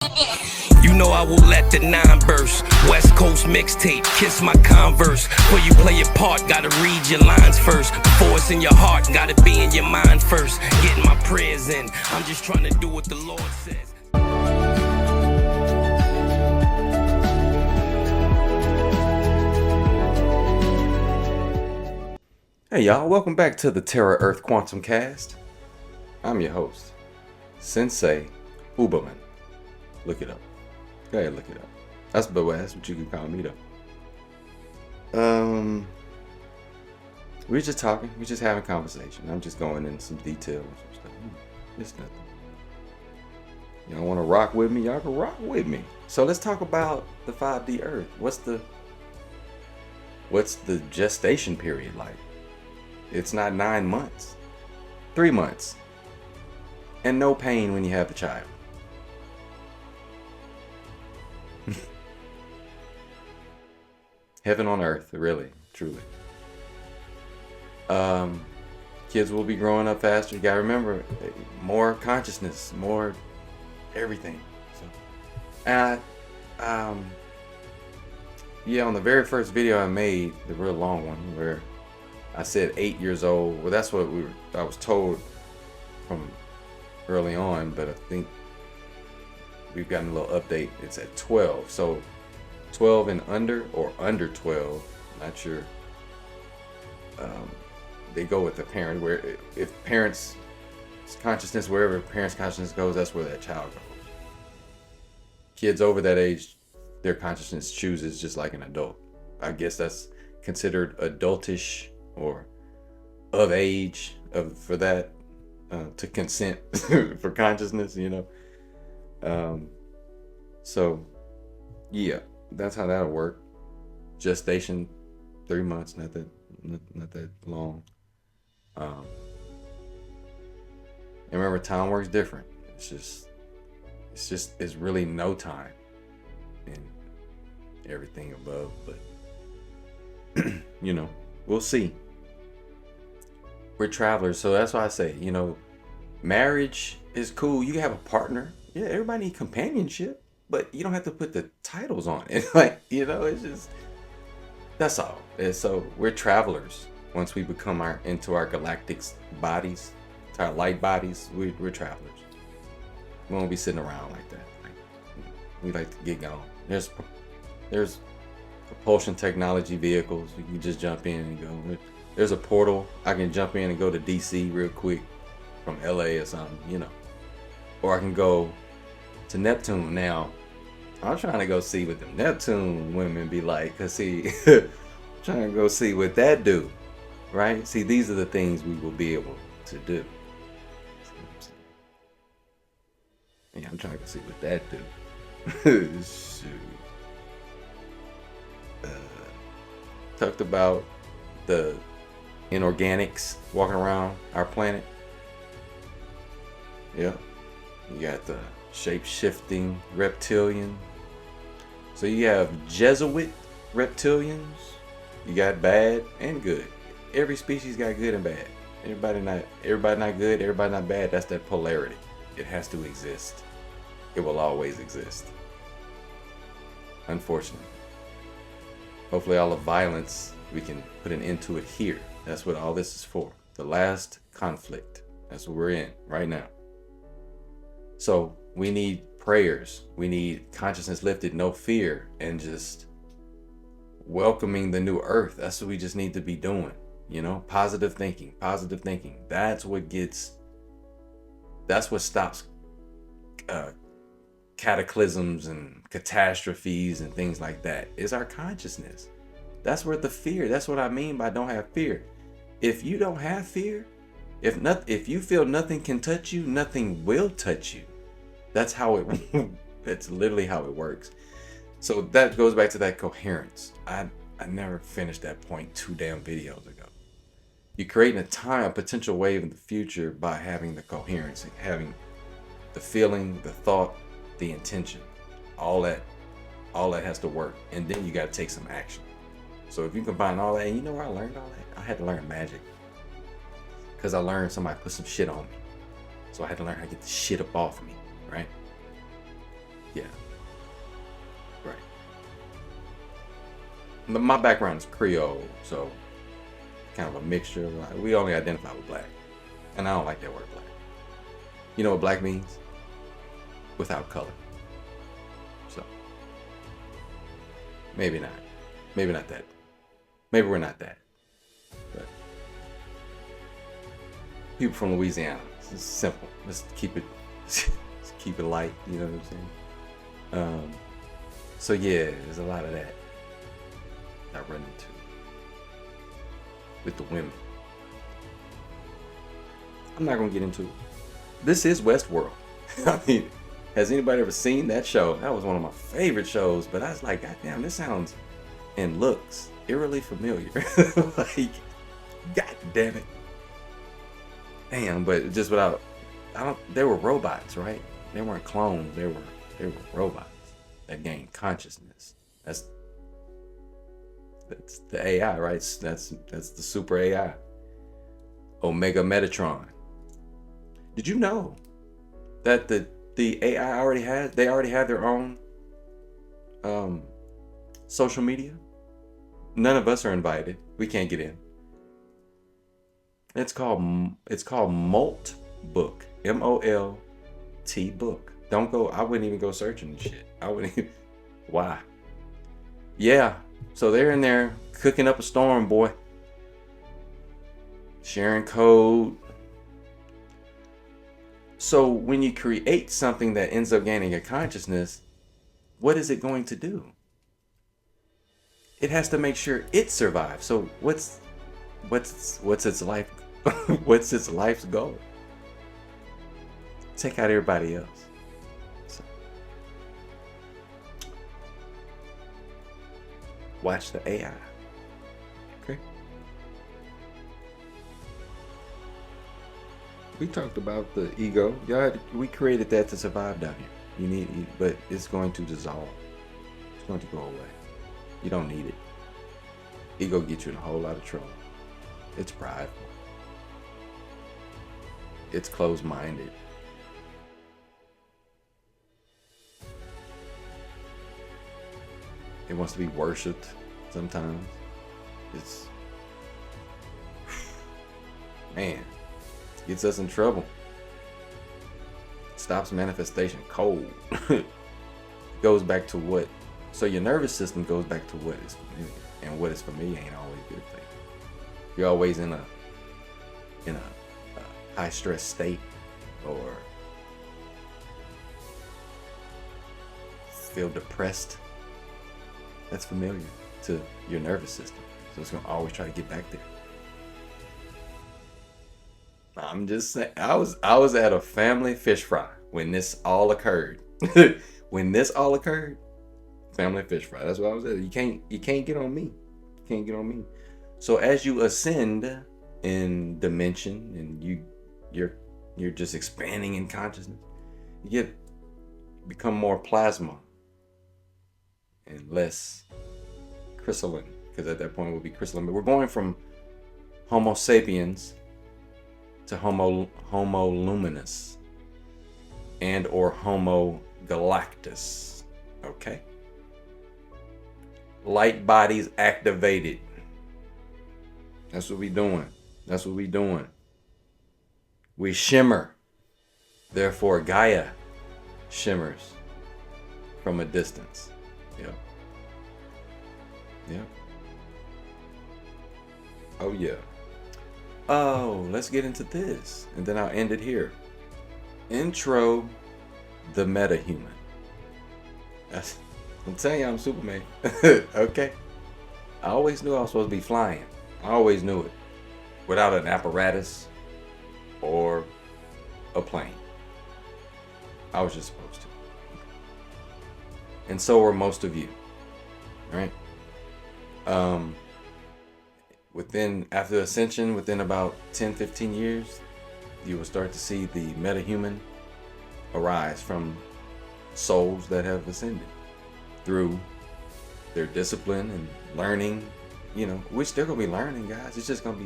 You know I will let the 9 burst. West Coast mixtape, kiss my Converse. Before you play your part, gotta read your lines first. Before it's in your heart, gotta be in your mind first. Getting my prayers in, I'm just trying to do what the Lord says. Hey y'all, welcome back to the Terra Earth Quantumcast. I'm your host, Sensei Uberman. Look it up. Go ahead, look it up. That's what you can call me though. We're just talking, we're just having conversation. I'm just going into some details. It's nothing. Y'all want to rock with me? Y'all can rock with me. So let's talk about the 5D Earth. What's the gestation period like? It's not 9 months, 3 months, and no pain when you have the child. Heaven on earth, really, truly. Kids will be growing up faster. You gotta remember, more consciousness, more everything. So, yeah, on the very first video I made, the real long one, where I said 8 years old. Well, that's what I was told from early on, but I think we've gotten a little update. It's at 12. So 12 and under, or under 12, not sure. They go with the parent, where if parents' consciousness, wherever parents' consciousness goes, that's where that child goes. Kids over that age, their consciousness chooses just like an adult. I guess that's considered adultish, or of age for that, to consent for consciousness, you know. So yeah, that's how that'll work. Gestation, 3 months, not that long. And remember, time works different. It's really no time in everything above, but you know, we'll see. We're travelers, so that's why I say, you know, marriage is cool. You can have a partner. Yeah, everybody needs companionship, but you don't have to put the titles on it. Like, you know, it's just, that's all. And so we're travelers. Once we become into our galactic bodies, to our light bodies, we're travelers. We won't be sitting around like that. Like, we like to get going. There's propulsion technology vehicles. You can just jump in and go. There's a portal. I can jump in and go to DC real quick from LA or something, you know. Or I can go to Neptune. Now, I'm trying to go see what the Neptune women be like. Cause see, I'm trying to go see what that do, right? See, these are the things we will be able to do. Yeah, I'm trying to go see what that do. Shoot. Talked about the inorganics walking around our planet. Yeah. You got the shape-shifting reptilian. So you have Jesuit reptilians. You got bad and good. Every species got good and bad. Everybody not good, everybody not bad. That's that polarity. It has to exist. It will always exist. Unfortunately. Hopefully all the violence, we can put an end to it here. That's what all this is for. The last conflict. That's what we're in right now. So we need prayers. We need consciousness lifted, no fear, and just welcoming the new earth. That's what we just need to be doing. You know, positive thinking. That's what stops cataclysms and catastrophes and things like that, is our consciousness. That's where the fear, that's what I mean by don't have fear. If you don't have fear, if you feel nothing can touch you, nothing will touch you. That's how that's literally how it works. So that goes back to that coherence. I never finished that point 2 damn videos ago. You're creating a potential wave in the future by having the coherence, having the feeling, the thought, the intention. All that has to work, and then you got to take some action. So if you combine all that, and you know where I learned all that? I had to learn magic, because I learned somebody put some shit on me, so I had to learn how to get the shit up off me, right? Yeah. Right. My background is Creole, so kind of a mixture. We only identify with black. And I don't like that word black. You know what black means? Without color. So maybe not. Maybe not that. Maybe we're not that. But people from Louisiana, it's simple. Let's keep it light, you know what I'm saying? So yeah, there's a lot of that I run into with the women. I'm not gonna get into it. This is Westworld. I mean, has anybody ever seen that show? That was one of my favorite shows, but I was like, God damn, this sounds and looks eerily familiar. Like, God damn it. Damn, but just without, they were robots, right? They weren't clones, they were robots that gained consciousness. That's the AI, right? That's the super AI. Omega Metatron. Did you know that the AI already have their own social media? None of us are invited. We can't get in. It's called Molt Book. MOLT book. Don't go. I wouldn't even go searching and shit. I wouldn't even. Why? Yeah. So they're in there cooking up a storm, boy. Sharing code. So when you create something that ends up gaining a consciousness, what is it going to do? It has to make sure it survives. So what's its life? What's its life's goal? Take out everybody else. So, watch the AI. Okay. We talked about the ego. We created that to survive down here. But it's going to dissolve. It's going to go away. You don't need it. Ego gets you in a whole lot of trouble. It's prideful. It's closed-minded. It wants to be worshipped sometimes. It's, man, it gets us in trouble. It stops manifestation cold. Goes back to what? So your nervous system goes back to what is familiar. And what is familiar ain't always a good thing. You're always in a high stress state or feel depressed. That's familiar to your nervous system. So it's gonna always try to get back there. I'm just saying, I was at a family fish fry when this all occurred. When this all occurred, family fish fry. That's what I was at. You can't get on me. You can't get on me. So as you ascend in dimension and you're just expanding in consciousness, you become more plasma and less crystalline, because at that point it will be crystalline. But we're going from Homo sapiens to Homo luminous and or Homo galactus. Okay? Light bodies activated. That's what we doing. That's what we doing. We shimmer. Therefore, Gaia shimmers from a distance. Yep. Yep. Oh, yeah. Oh, let's get into this. And then I'll end it here. Intro the Meta Human. I'm telling you, I'm Superman. Okay. I always knew I was supposed to be flying. I always knew it. Without an apparatus or a plane. I was just supposed to. And so were most of you. Right? After ascension, within about 10-15 years, you will start to see the meta-human arise from souls that have ascended through their discipline and learning, which they're gonna be learning, guys. It's not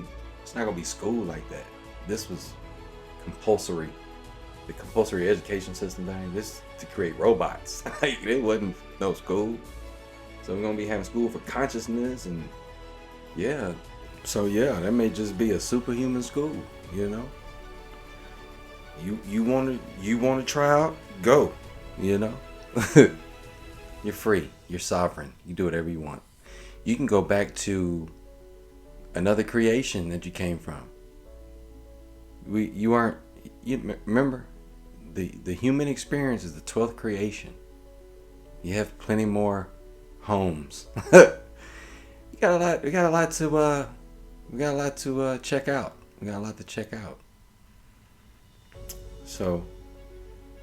gonna be school like that. This was compulsory. The compulsory education system down here, to create robots. Like, it wasn't no school. So we're gonna be having school for consciousness, and yeah. So yeah, that may just be a superhuman school, you know. You wanna try out? Go, you know. You're free. You're sovereign. You do whatever you want. You can go back to another creation that you came from. You remember, the human experience is the 12th creation. You have plenty more homes. We got a lot to check out. We got a lot to check out. So,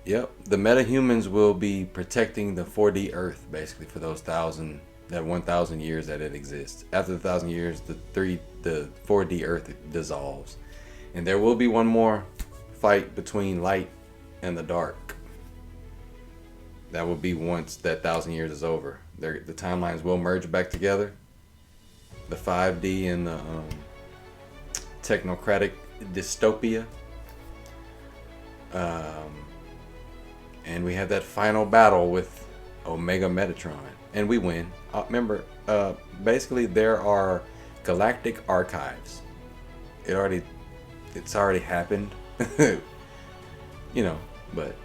yep, the meta humans will be protecting the 4D Earth basically for those 1,000 years that it exists. After the 1,000 years, the 4D Earth dissolves, and there will be one more fight between light and the dark. That will be once that 1,000 years is over. The timelines will merge back together. The 5D and the technocratic dystopia. And we have that final battle with Omega Metatron, and we win. Remember, basically there are galactic archives. It's already happened, you know. But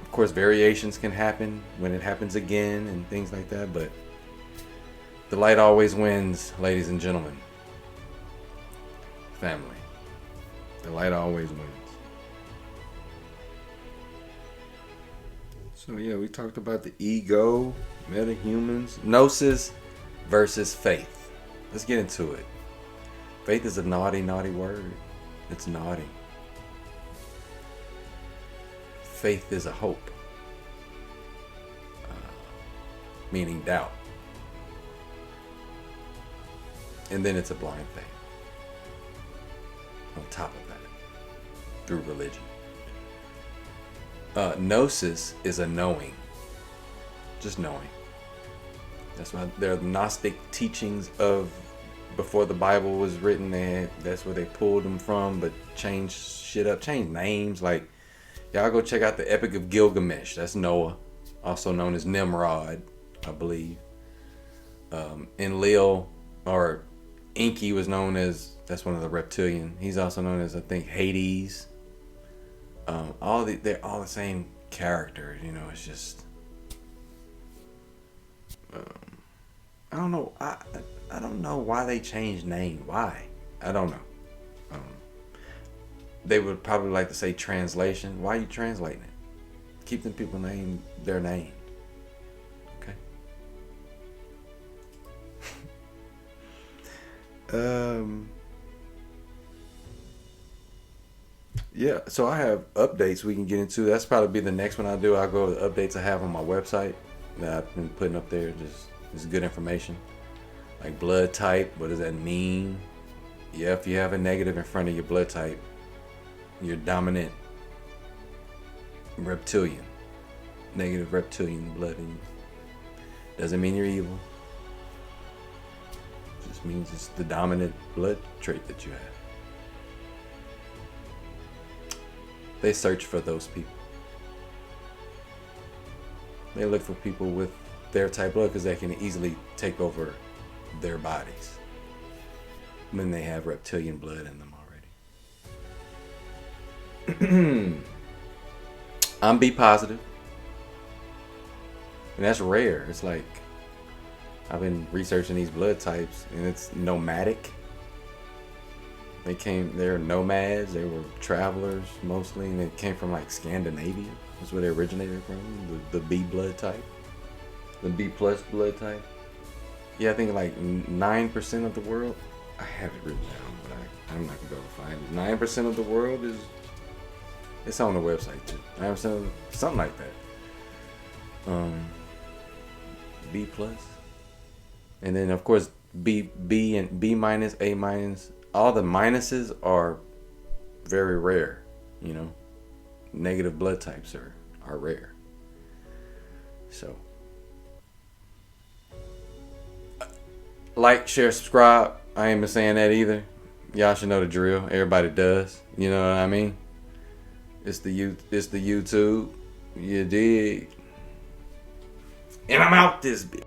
of course, variations can happen when it happens again and things like that. But the light always wins, ladies and gentlemen. Family, the light always wins. So yeah, we talked about the ego, metahumans, gnosis versus faith. Let's get into it. Faith is a naughty word. It's naughty. Faith is a hope, meaning doubt. And then it's a blind faith on top of that, through religion. Gnosis is a knowing. Just knowing. That's why there are Gnostic teachings of before the Bible was written. That's where they pulled them from, but changed shit up, changed names. Like, y'all go check out the Epic of Gilgamesh. That's Noah, also known as Nimrod, I believe. Enlil, or Enki, was known as, that's one of the reptilian. He's also known as, I think, Hades. They're all the same characters, you know. It's just I don't know. I don't know why they changed name. Why? I don't know. They would probably like to say translation. Why are you translating it? Keep them people name their name. Okay. Yeah, so I have updates we can get into. That's probably be the next one I do. I'll go over the updates I have on my website that I've been putting up there. Just good information. Like blood type, what does that mean? Yeah, if you have a negative in front of your blood type, you're dominant reptilian. Negative reptilian blood in you. Doesn't mean you're evil. Just means it's the dominant blood trait that you have. They search for those people. They look for people with their type blood because they can easily take over their bodies when they have reptilian blood in them already. I'm B positive. And that's rare. It's like, I've been researching these blood types, and it's nomadic. They're nomads, they were travelers mostly, and they came from like Scandinavia. That's where they originated from, the B blood type. The B plus blood type. Yeah, I think like 9% of the world, I have it written down, but I'm not gonna be able to find it. 9% of the world is, it's on the website too. 9% of, something like that. B plus. And then of course B and B minus, A minus. All the minuses are very rare, you know. Negative blood types are rare. So, like, share, subscribe. I ain't been saying that either. Y'all should know the drill. Everybody does. You know what I mean? It's the YouTube. You dig? And I'm out this bitch.